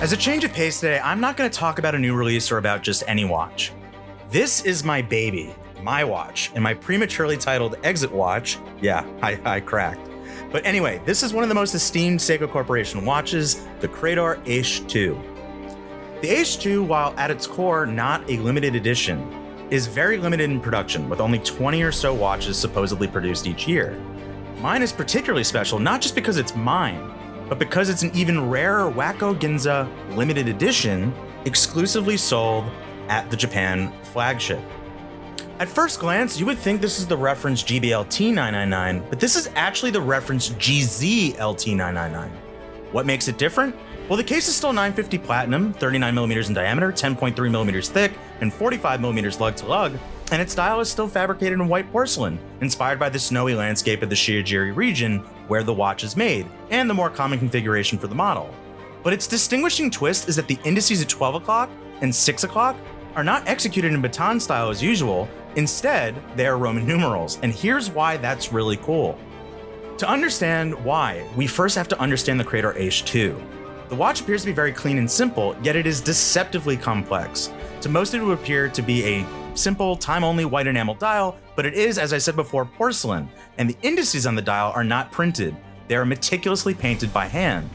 As a change of pace today, I'm not going to talk about a new release or about just any watch. This is my baby, my watch, and my prematurely titled exit watch. Yeah, I cracked. But anyway, this is one of the most esteemed Seiko Corporation watches, the Credor Eichi II. The Eichi II, while at its core not a limited edition, is very limited in production, with only 20 or so watches supposedly produced each year. Mine is particularly special, not just because it's mine, but because it's an even rarer Wako Ginza limited edition exclusively sold at the Japan flagship. At first glance, you would think this is the reference GZLT999, but this is actually the reference GZLT999. What makes it different? Well, the case is still 950 platinum, 39mm in diameter, 10.3mm thick, and 45mm lug to lug, and its dial is still fabricated in white porcelain, inspired by the snowy landscape of the Shiojiri region where the watch is made, and the more common configuration for the model. But its distinguishing twist is that the indices at 12 o'clock and 6 o'clock are not executed in baton style as usual. Instead, they are Roman numerals, and here's why that's really cool. To understand why, we first have to understand the Credor Eichi II. The watch appears to be very clean and simple, yet it is deceptively complex. To most, it would appear to be a simple, time-only white enamel dial, but it is, as I said before, porcelain, and the indices on the dial are not printed. They are meticulously painted by hand.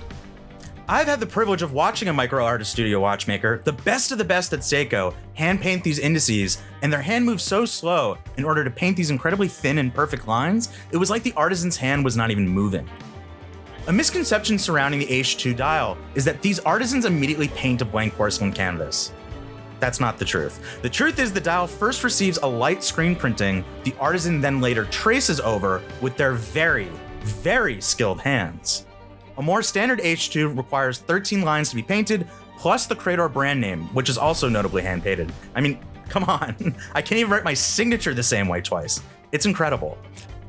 I've had the privilege of watching a micro artist studio watchmaker, the best of the best at Seiko, hand paint these indices, and their hand moves so slow in order to paint these incredibly thin and perfect lines, it was like the artisan's hand was not even moving. A misconception surrounding the Eichi II dial is that these artisans immediately paint a blank porcelain canvas. That's not the truth. The truth is the dial first receives a light screen printing, the artisan then later traces over with their very, very skilled hands. A more standard Eichi II requires 13 lines to be painted, plus the Credor brand name, which is also notably hand-painted. I mean, come on, I can't even write my signature the same way twice. It's incredible.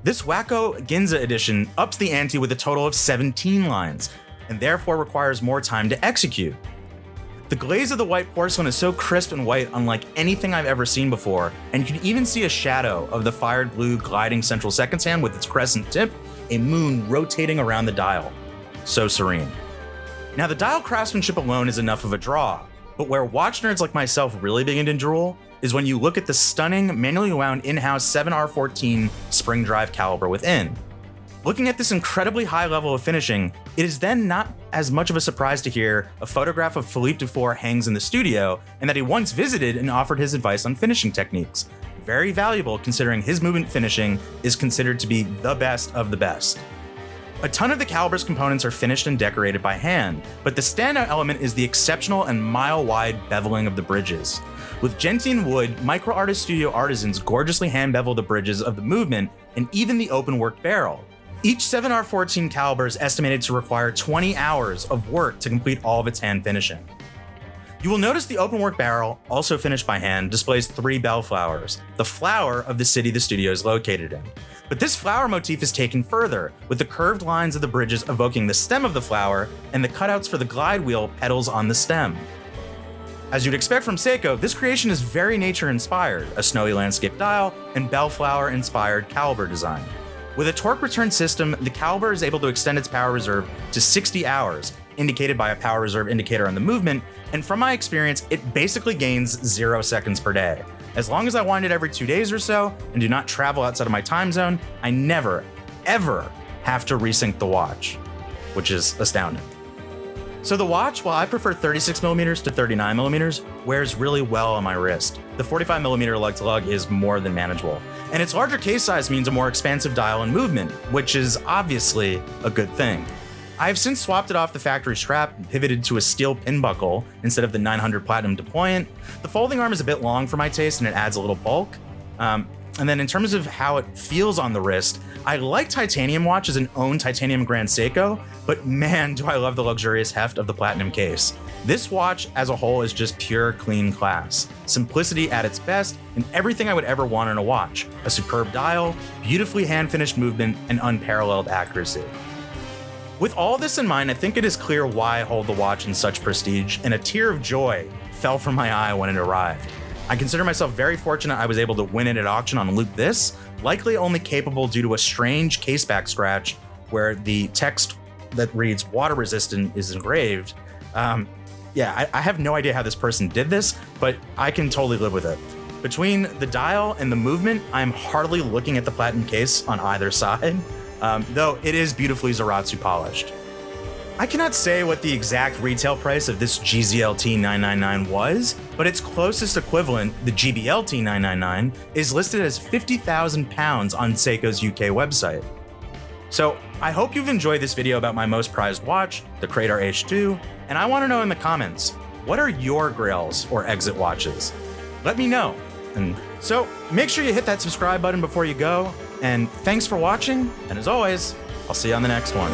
This Wako Ginza Edition ups the ante with a total of 17 lines, and therefore requires more time to execute. The glaze of the white porcelain is so crisp and white, unlike anything I've ever seen before, and you can even see a shadow of the fired blue gliding central seconds hand with its crescent tip, a moon rotating around the dial. So serene. Now, the dial craftsmanship alone is enough of a draw, but where watch nerds like myself really begin to drool is when you look at the stunning, manually wound in-house 7R14 spring drive caliber within. Looking at this incredibly high level of finishing, it is then not as much of a surprise to hear a photograph of Philippe Dufour hangs in the studio, and that he once visited and offered his advice on finishing techniques. Very valuable considering his movement finishing is considered to be the best of the best. A ton of the caliber's components are finished and decorated by hand, but the standout element is the exceptional and mile-wide beveling of the bridges. With gentian wood, micro artist studio artisans gorgeously hand bevel the bridges of the movement and even the open work barrel. Each 7R14 caliber is estimated to require 20 hours of work to complete all of its hand finishing. You will notice the open work barrel, also finished by hand, displays 3 bellflowers, the flower of the city the studio is located in. But this flower motif is taken further, with the curved lines of the bridges evoking the stem of the flower and the cutouts for the glide wheel petals on the stem. As you'd expect from Seiko, this creation is very nature-inspired, a snowy landscape dial and bellflower-inspired caliber design. With a torque return system, the caliber is able to extend its power reserve to 60 hours, indicated by a power reserve indicator on the movement, and from my experience, it basically gains 0 seconds per day. As long as I wind it every 2 days or so and do not travel outside of my time zone, I never, ever have to resync the watch, which is astounding. So the watch, while I prefer 36mm to 39mm, wears really well on my wrist. The 45mm lug to lug is more than manageable, and its larger case size means a more expansive dial and movement, which is obviously a good thing. I have since swapped it off the factory strap and pivoted to a steel pin buckle instead of the 900 platinum deployant. The folding arm is a bit long for my taste and it adds a little bulk. And then in terms of how it feels on the wrist, I like titanium watches and own titanium Grand Seiko, but man, do I love the luxurious heft of the platinum case. This watch as a whole is just pure clean class. Simplicity at its best, and everything I would ever want in a watch. A superb dial, beautifully hand-finished movement, and unparalleled accuracy. With all this in mind, I think it is clear why I hold the watch in such prestige, and a tear of joy fell from my eye when it arrived. I consider myself very fortunate I was able to win it at auction on Loop This, likely only capable due to a strange caseback scratch where the text that reads water resistant is engraved. yeah, I have no idea how this person did this, but I can totally live with it. Between the dial and the movement, I'm hardly looking at the platinum case on either side, though it is beautifully Zaratsu polished. I cannot say what the exact retail price of this GZLT999 was, but its closest equivalent, the GBLT999, is listed as £50,000 on Seiko's UK website. So I hope you've enjoyed this video about my most prized watch, the Credor H2, and I want to know in the comments, what are your grails or exit watches? Let me know. And so make sure you hit that subscribe button before you go, and thanks for watching, and as always, I'll see you on the next one.